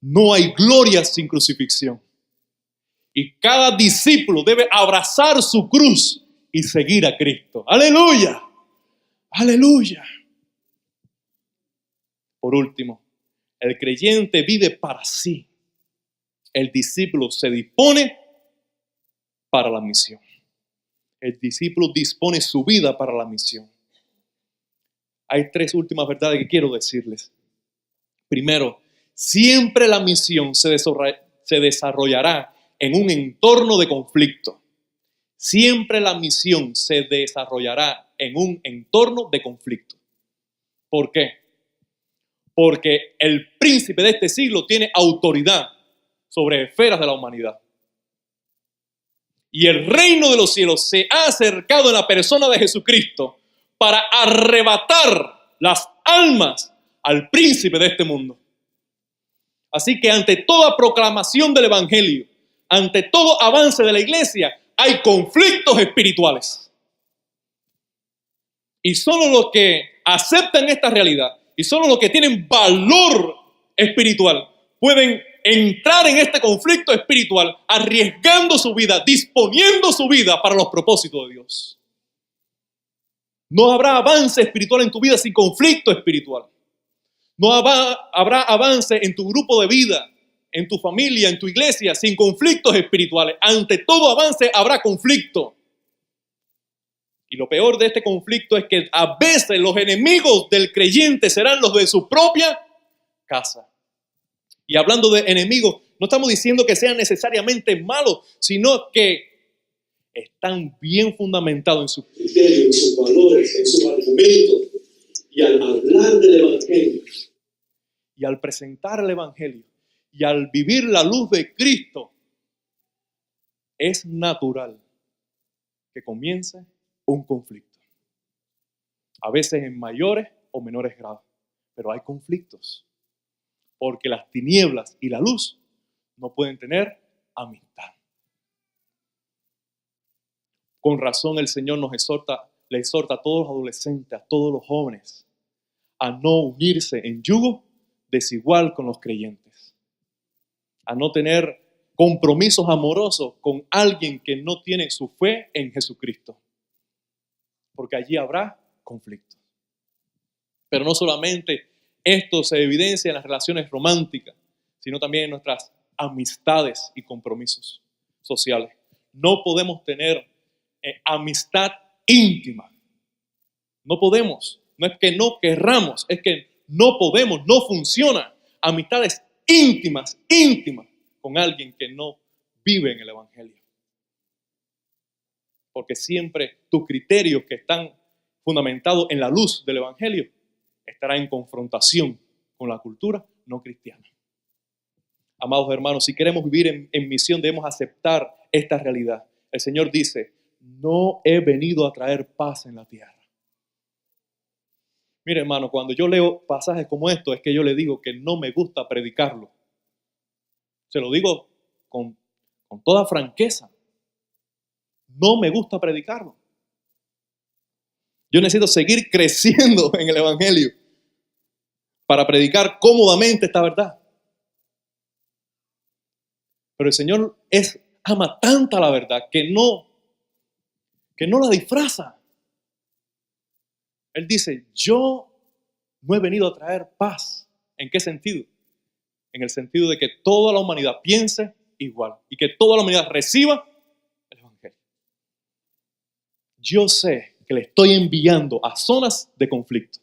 No hay gloria sin crucifixión. Y cada discípulo debe abrazar su cruz y seguir a Cristo. ¡Aleluya! ¡Aleluya! Por último, el creyente vive para sí. El discípulo se dispone para la misión. El discípulo dispone su vida para la misión. Hay tres últimas verdades que quiero decirles. Primero, siempre la misión se desarrollará en un entorno de conflicto. Siempre la misión se desarrollará en un entorno de conflicto. ¿Por qué? porque el príncipe de este siglo tiene autoridad sobre esferas de la humanidad. Y el reino de los cielos se ha acercado en la persona de Jesucristo para arrebatar las almas al príncipe de este mundo. Así que ante toda proclamación del evangelio, ante todo avance de la iglesia, hay conflictos espirituales. Y solo los que aceptan esta realidad y solo los que tienen valor espiritual pueden entrar en este conflicto espiritual arriesgando su vida, disponiendo su vida para los propósitos de Dios. No habrá avance espiritual en tu vida sin conflicto espiritual. No habrá avance en tu grupo de vida, en tu familia, en tu iglesia, sin conflictos espirituales. Ante todo avance habrá conflicto. Y lo peor de este conflicto es que a veces los enemigos del creyente serán los de su propia casa. Y hablando de enemigos, no estamos diciendo que sean necesariamente malos, sino que están bien fundamentados en sus criterios, en sus valores, en sus argumentos. Y al hablar del evangelio, y al presentar el evangelio, y al vivir la luz de Cristo, es natural que comience un conflicto. A veces en mayores o menores grados, pero hay conflictos. Porque las tinieblas y la luz no pueden tener amistad. Con razón el Señor le exhorta a todos los adolescentes, a todos los jóvenes, a no unirse en yugo desigual con los creyentes, a no tener compromisos amorosos con alguien que no tiene su fe en Jesucristo, porque allí habrá conflictos. Pero no solamente esto se evidencia en las relaciones románticas, sino también en nuestras amistades y compromisos sociales. No podemos tener amistad íntima. No podemos. No es que no querramos, es que no podemos, no funciona. Amistades íntimas con alguien que no vive en el evangelio. Porque siempre tus criterios que están fundamentados en la luz del evangelio estará en confrontación con la cultura no cristiana. Amados hermanos, si queremos vivir en misión, debemos aceptar esta realidad. El Señor dice, no he venido a traer paz en la tierra. Mire, hermano, cuando yo leo pasajes como estos, es que yo le digo que no me gusta predicarlo. Se lo digo con toda franqueza. No me gusta predicarlo. Yo necesito seguir creciendo en el evangelio para predicar cómodamente esta verdad. Pero el Señor ama tanta la verdad que no la disfraza. Él dice, yo no he venido a traer paz. ¿En qué sentido? En el sentido de que toda la humanidad piense igual y que toda la humanidad reciba el evangelio. Yo sé que le estoy enviando a zonas de conflicto.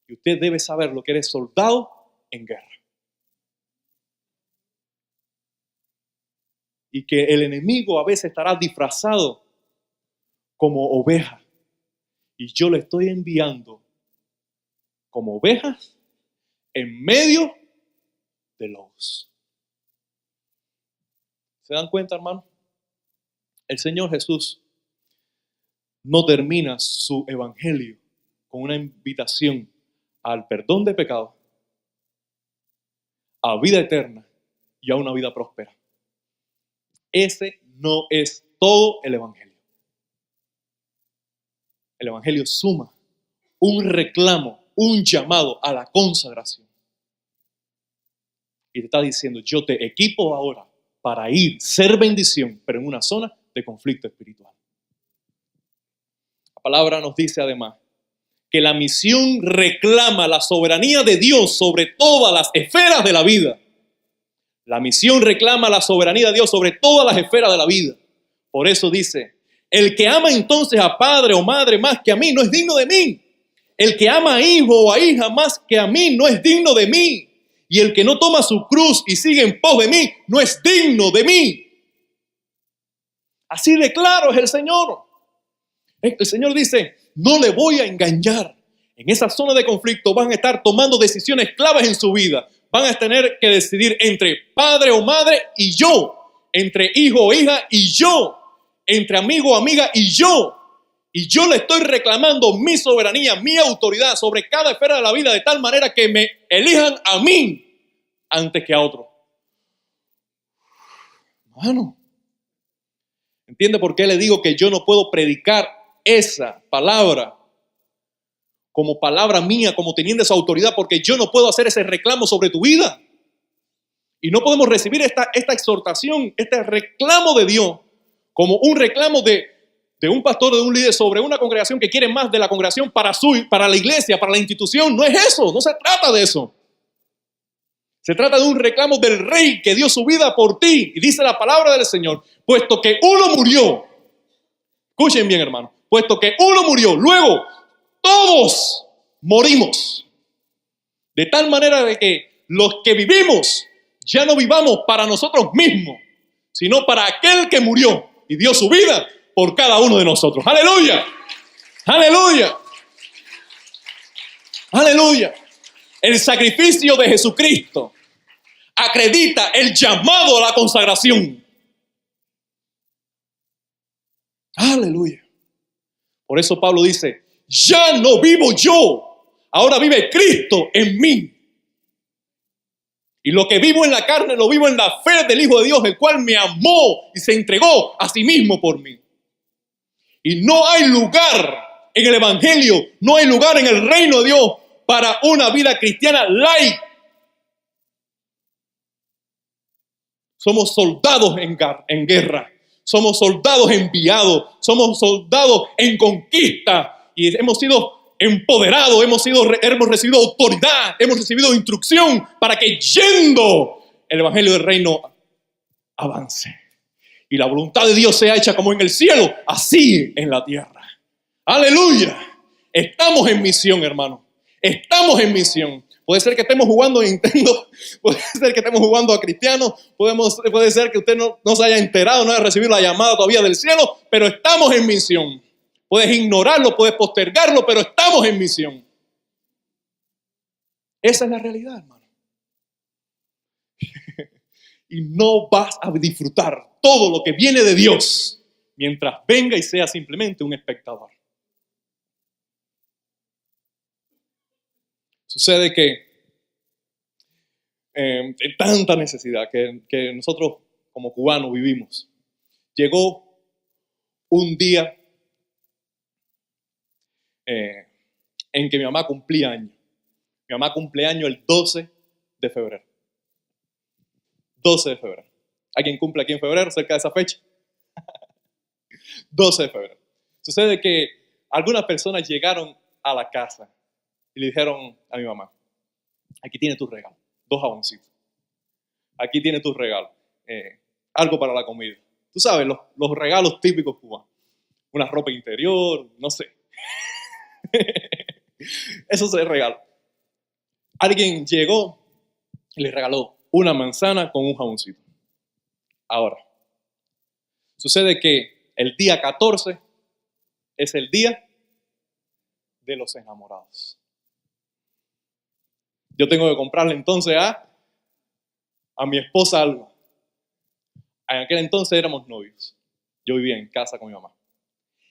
Y usted debe saber lo que eres soldado en guerra. Y que el enemigo a veces estará disfrazado como oveja. Y yo le estoy enviando como ovejas en medio de lobos. ¿Se dan cuenta, hermano? El Señor Jesús no termina su evangelio con una invitación al perdón de pecados, a vida eterna y a una vida próspera. Ese no es todo el evangelio. El evangelio suma un reclamo, un llamado a la consagración. Y te está diciendo, yo te equipo ahora para ir, ser bendición, pero en una zona de conflicto espiritual. La palabra nos dice además que la misión reclama la soberanía de Dios sobre todas las esferas de la vida. La misión reclama la soberanía de Dios sobre todas las esferas de la vida. Por eso dice, el que ama entonces a padre o madre más que a mí no es digno de mí. El que ama a hijo o a hija más que a mí no es digno de mí. Y el que no toma su cruz y sigue en pos de mí no es digno de mí. Así de claro es el Señor. El Señor dice, no le voy a engañar. En esa zona de conflicto van a estar tomando decisiones claves en su vida. Van a tener que decidir entre padre o madre y yo, entre hijo o hija y yo, entre amigo o amiga y yo. Y yo le estoy reclamando mi soberanía, mi autoridad sobre cada esfera de la vida de tal manera que me elijan a mí antes que a otro. Hermano, ¿entiende por qué le digo que yo no puedo predicar esa palabra como palabra mía, como teniendo esa autoridad? Porque yo no puedo hacer ese reclamo sobre tu vida. Y no podemos recibir esta exhortación, este reclamo de Dios, como un reclamo de un pastor, de un líder sobre una congregación que quiere más de la congregación para la iglesia, para la institución. No es eso, no se trata de eso. Se trata de un reclamo del Rey que dio su vida por ti. Y dice la palabra del Señor, puesto que uno murió, escuchen bien, hermano, puesto que uno murió, luego todos morimos. De tal manera de que los que vivimos ya no vivamos para nosotros mismos, sino para aquel que murió y dio su vida por cada uno de nosotros. ¡Aleluya! ¡Aleluya! ¡Aleluya! El sacrificio de Jesucristo acredita el llamado a la consagración. ¡Aleluya! Por eso Pablo dice, ya no vivo yo, ahora vive Cristo en mí. Y lo que vivo en la carne lo vivo en la fe del Hijo de Dios, el cual me amó y se entregó a sí mismo por mí. Y no hay lugar en el Evangelio, no hay lugar en el reino de Dios para una vida cristiana light. Somos soldados en guerra, somos soldados enviados, somos soldados en conquista y hemos sido empoderados, hemos recibido autoridad, hemos recibido instrucción para que yendo el Evangelio del reino avance. Y la voluntad de Dios sea hecha como en el cielo, así en la tierra. ¡Aleluya! Estamos en misión, hermano. Estamos en misión. Puede ser que estemos jugando a Nintendo, puede ser que estemos jugando a cristianos, puede ser que usted no se haya enterado, no haya recibido la llamada todavía del cielo, pero estamos en misión. Puedes ignorarlo, puedes postergarlo, pero estamos en misión. Esa es la realidad, hermano. Y no vas a disfrutar todo lo que viene de Dios mientras venga y sea simplemente un espectador. Sucede que tanta necesidad que nosotros como cubanos vivimos. Llegó un día en que mi mamá cumplía años. Mi mamá cumple años el 12 de febrero. 12 de febrero. ¿Alguien cumple aquí en febrero, cerca de esa fecha? 12 de febrero. Sucede que algunas personas llegaron a la casa y le dijeron a mi mamá, aquí tiene tu regalo, 2 jaboncitos. Aquí tiene tu regalo, algo para la comida. Tú sabes, los regalos típicos cubanos. Una ropa interior, no sé. Eso es el regalo. Alguien llegó y le regaló una manzana con un jaboncito. Ahora, sucede que el día 14 es el día de los enamorados. Yo tengo que comprarle entonces a mi esposa algo. En aquel entonces éramos novios. Yo vivía en casa con mi mamá.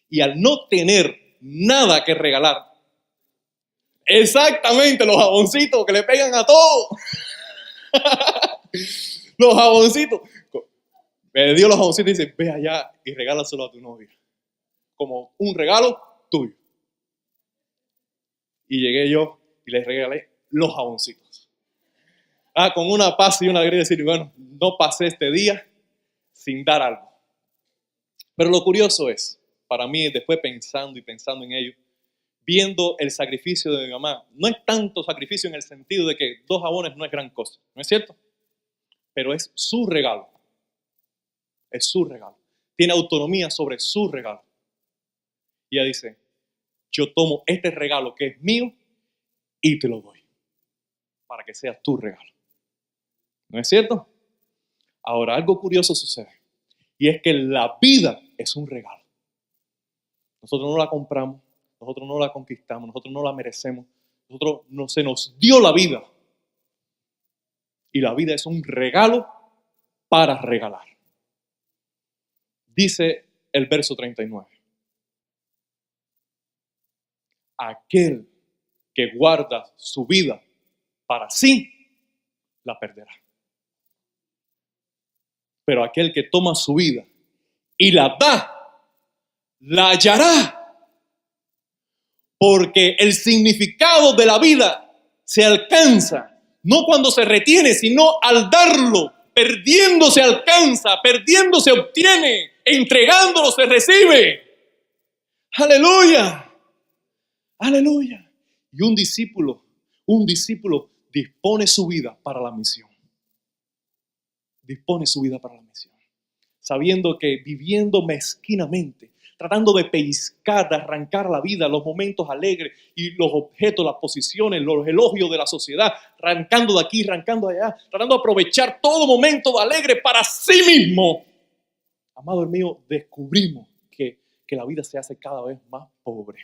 Y al no tener nada que regalar, exactamente los jaboncitos que le pegan a todo. Los jaboncitos. Me dio los jaboncitos y dice, ve allá y regálaselo a tu novia. Como un regalo tuyo. Y llegué yo y le regalé los jaboncitos. Con una paz y una alegría de decir, bueno, no pasé este día sin dar algo. Pero lo curioso es, para mí, después pensando y pensando en ello, viendo el sacrificio de mi mamá, no es tanto sacrificio en el sentido de que 2 jabones no es gran cosa, ¿no es cierto? Pero es su regalo. Es su regalo. Tiene autonomía sobre su regalo. Y ella dice, yo tomo este regalo que es mío y te lo doy para que sea tu regalo. ¿No es cierto? Ahora, algo curioso sucede. Y es que la vida es un regalo. Nosotros no la compramos, Nosotros no la conquistamos, nosotros no la merecemos. Nosotros no se nos dio la vida. Y la vida es un regalo para regalar. Dice el verso 39. Aquel que guarda su vida para sí, la perderá. Pero aquel que toma su vida y la da, la hallará. Porque el significado de la vida se alcanza, no cuando se retiene, sino al darlo. Perdiendo se alcanza, perdiendo se obtiene, entregándolo se recibe. ¡Aleluya! ¡Aleluya! Y un discípulo dispone su vida para la misión. Dispone su vida para la misión. Sabiendo que viviendo mezquinamente, tratando de pellizcar, de arrancar la vida, los momentos alegres y los objetos, las posiciones, los elogios de la sociedad, arrancando de aquí, arrancando de allá, tratando de aprovechar todo momento de alegre para sí mismo. Amado mío, descubrimos que la vida se hace cada vez más pobre,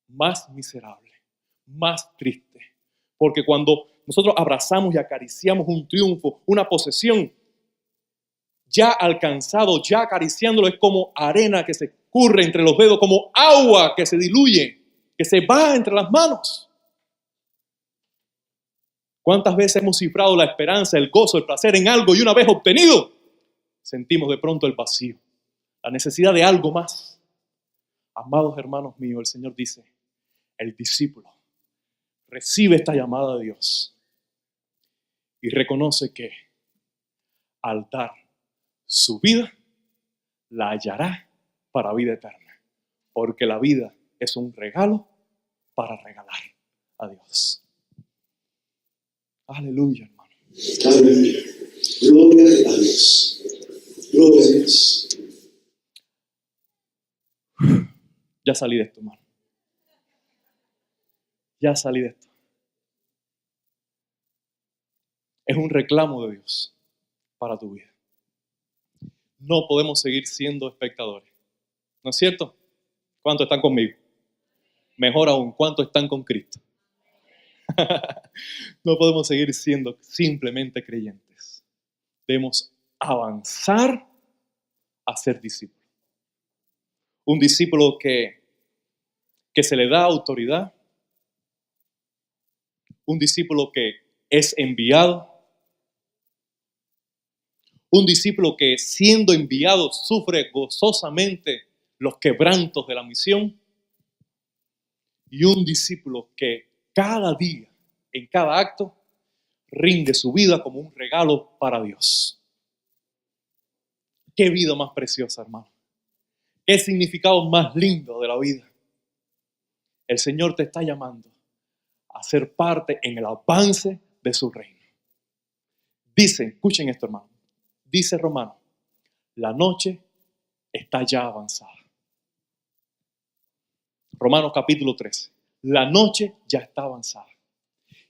más miserable, más triste. Porque cuando nosotros abrazamos y acariciamos un triunfo, una posesión, ya alcanzado, ya acariciándolo, es como arena que se escurre entre los dedos, como agua que se diluye, que se va entre las manos. ¿Cuántas veces hemos cifrado la esperanza, el gozo, el placer en algo y una vez obtenido, sentimos de pronto el vacío, la necesidad de algo más? Amados hermanos míos, el Señor dice, el discípulo recibe esta llamada de Dios y reconoce que al dar su vida, la hallará para vida eterna. Porque la vida es un regalo para regalar a Dios. Aleluya, hermano. Aleluya. Gloria a Dios. Gloria a Dios. Ya salí de esto, hermano. Ya salí de esto. Es un reclamo de Dios para tu vida. No podemos seguir siendo espectadores. ¿No es cierto? ¿Cuántos están conmigo? Mejor aún, ¿cuántos están con Cristo? No podemos seguir siendo simplemente creyentes. Debemos avanzar a ser discípulos. Un discípulo que se le da autoridad. Un discípulo que es enviado. Un discípulo que siendo enviado sufre gozosamente los quebrantos de la misión. Y un discípulo que cada día, en cada acto, rinde su vida como un regalo para Dios. Qué vida más preciosa, hermano. Qué significado más lindo de la vida. El Señor te está llamando a ser parte en el avance de su reino. Dice, escuchen esto, hermano. Dice Romano, la noche está ya avanzada. Romanos capítulo 13. La noche ya está avanzada.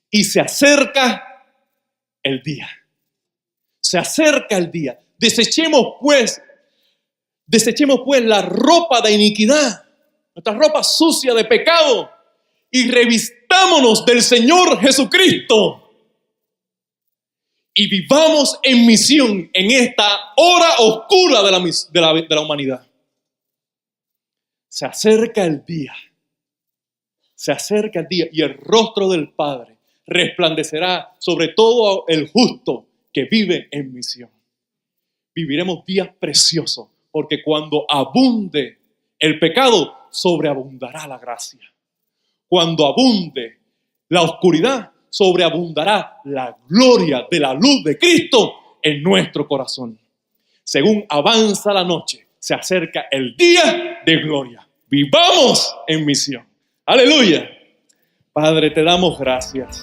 Y se acerca el día. Se acerca el día. Desechemos pues la ropa de iniquidad, nuestra ropa sucia de pecado, y revistámonos del Señor Jesucristo. Y vivamos en misión en esta hora oscura de la humanidad. Se acerca el día. Se acerca el día y el rostro del Padre resplandecerá sobre todo el justo que vive en misión. Viviremos días preciosos porque cuando abunde el pecado, sobreabundará la gracia. Cuando abunde la oscuridad, sobreabundará la gloria de la luz de Cristo en nuestro corazón. Según avanza la noche, se acerca el día de gloria. Vivamos en misión. Aleluya. Padre, te damos gracias.